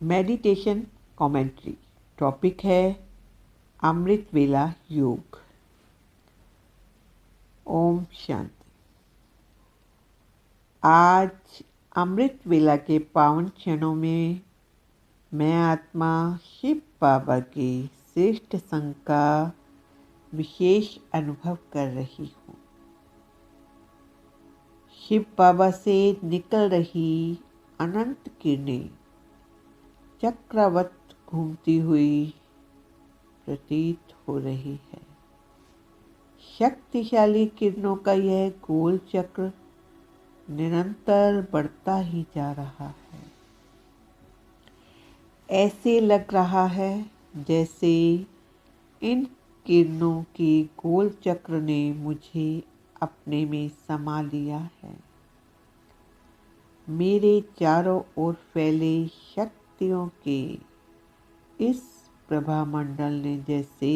Meditation commentary. Topic है अमृत वेला योग। ओम शांति। आज अमृत वेला के पावन क्षणों में मैं आत्मा शिव बाबा के श्रेष्ठ संग का विशेष अनुभव कर रही हूँ। शिव बाबा से निकल रही अनंत किरणें चक्रवत घूमती हुई प्रतीत हो रही है। शक्तिशाली किरणों का यह गोल चक्र निरंतर बढ़ता ही जा रहा है। ऐसे लग रहा है जैसे इन किरणों के गोल चक्र ने मुझे अपने में समा लिया है। मेरे चारों ओर फैले शक्तियों के इस प्रभामंडल ने जैसे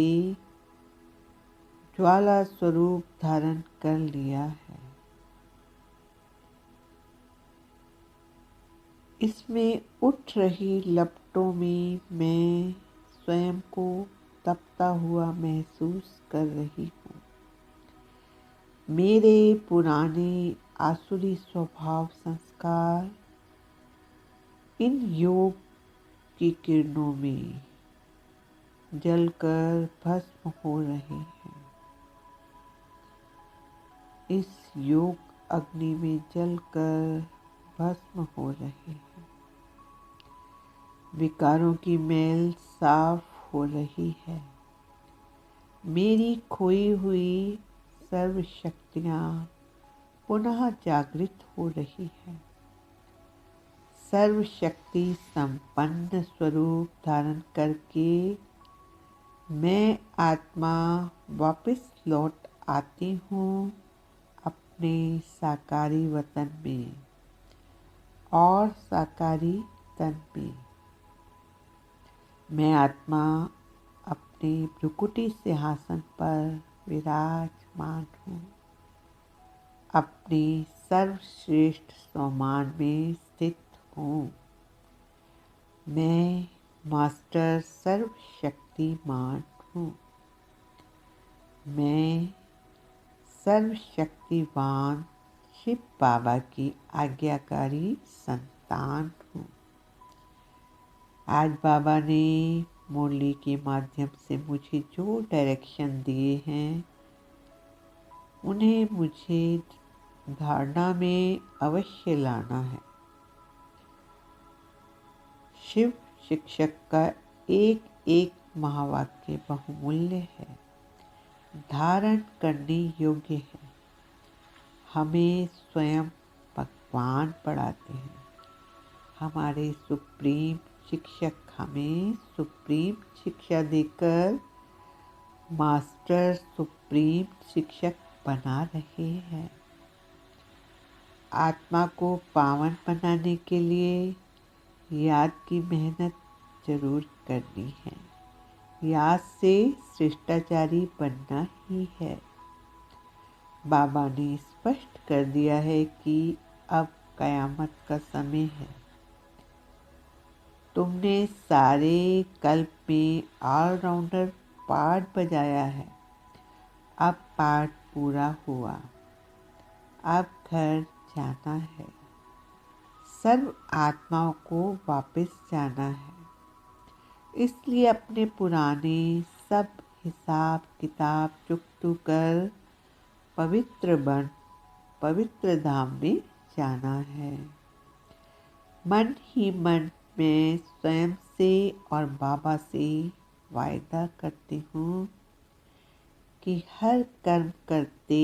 ज्वाला स्वरूप धारण कर लिया है। इसमें उठ रही लपटों में मैं स्वयं को तपता हुआ महसूस कर रही हूँ। मेरे पुराने आसुरी स्वभाव संस्कार इन योग की किरणों में जलकर भस्म हो रहे हैं। इस योग अग्नि में जलकर भस्म हो रहे हैं। विकारों की मैल साफ हो रही है। मेरी खोई हुई सर्व शक्तियाँ पुनः जागृत हो रही है। सर्व शक्ति संपन्न स्वरूप धारण करके मैं आत्मा वापस लौट आती हूँ अपने साकारी वतन में और साकारी तन में। मैं आत्मा अपने भ्रुकुटी सिंहासन पर विराजमान हूँ। अपने सर्वश्रेष्ठ स्वमान में स्थित हूँ। मैं मास्टर सर्वशक्तिमान हूँ। मैं सर्वशक्तिवान शिव बाबा की आज्ञाकारी संतान हूँ। आज बाबा ने मुरली के माध्यम से मुझे जो डायरेक्शन दिए हैं उन्हें मुझे धारणा में अवश्य लाना है। शिव शिक्षक का एक एक महावाक्य बहुमूल्य है, धारण करने योग्य है। हमें स्वयं भगवान पढ़ाते हैं। हमारे सुप्रीम शिक्षक हमें सुप्रीम शिक्षा देकर मास्टर सुप्रीम शिक्षक बना रहे हैं। आत्मा को पावन बनाने के लिए याद की मेहनत जरूर करनी है। याद से शिष्टाचारी बनना ही है। बाबा ने स्पष्ट कर दिया है कि अब कयामत का समय है। तुमने सारे कल्प में ऑलराउंडर पार्ट बजाया है। अब पार्ट पूरा हुआ। अब घर जाना है। सर्व आत्माओं को वापस जाना है। इसलिए अपने पुराने सब हिसाब किताब चुकतू कर पवित्र बन पवित्र धाम में जाना है। मन ही मन में स्वयं से और बाबा से वायदा करती हूँ कि हर कर्म करते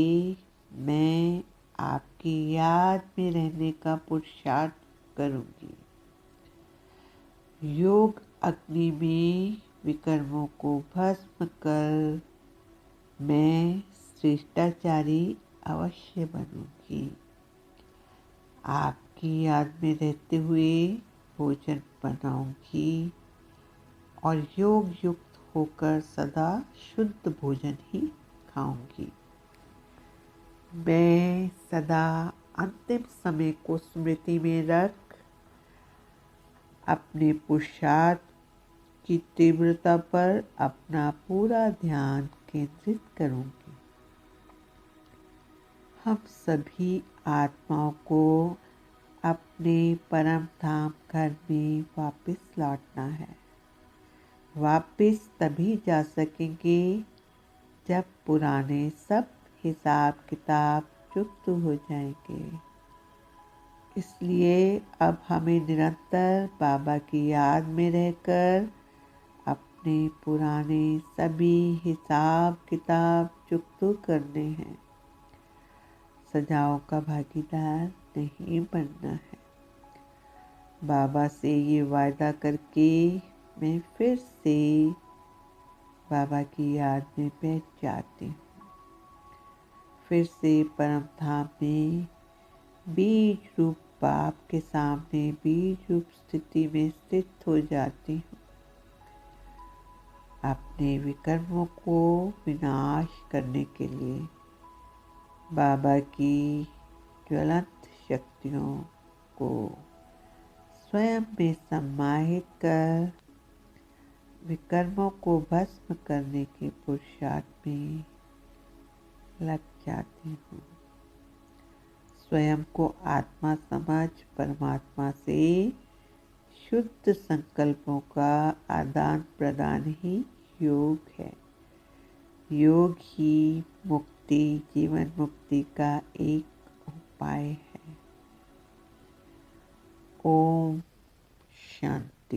मैं आपकी याद में रहने का पुरुषार्थ करूँगी। योग अग्नि में विकर्मों को भस्म कर मैं श्रेष्ठाचारी अवश्य बनूंगी। आपकी याद में रहते हुए भोजन बनाऊंगी और योग युक्त होकर सदा शुद्ध भोजन ही खाऊंगी। मैं सदा अंतिम समय को स्मृति में रख अपने पुरुषार्थ की तीव्रता पर अपना पूरा ध्यान केंद्रित करूंगी। हम सभी आत्माओं को अपने परम धाम घर में वापस लौटना है। वापस तभी जा सकेंगे जब पुराने सब हिसाब किताब चुकता हो जाएंगे। इसलिए अब हमें निरंतर बाबा की याद में रहकर अपने पुराने सभी हिसाब किताब चुकता करने हैं। सजाओं का भागीदार नहीं बनना है। बाबा से ये वायदा करके मैं फिर से बाबा की याद में बैठ जाती हूँ। फिर से परम धाम में बीज रूप बाप के सामने बीज रूप स्थिति में स्थित हो जाती हूँ। अपने विकर्मों को विनाश करने के लिए बाबा की ज्वलंत शक्तियों को स्वयं में समाहित कर विकर्मों को भस्म करने के पुरुषार्थ में लग जाती हूँ। स्वयं को आत्मा समझ परमात्मा से शुद्ध संकल्पों का आदान प्रदान ही योग है। योग ही मुक्ति, जीवन मुक्ति का एक उपाय है। ओम शांति।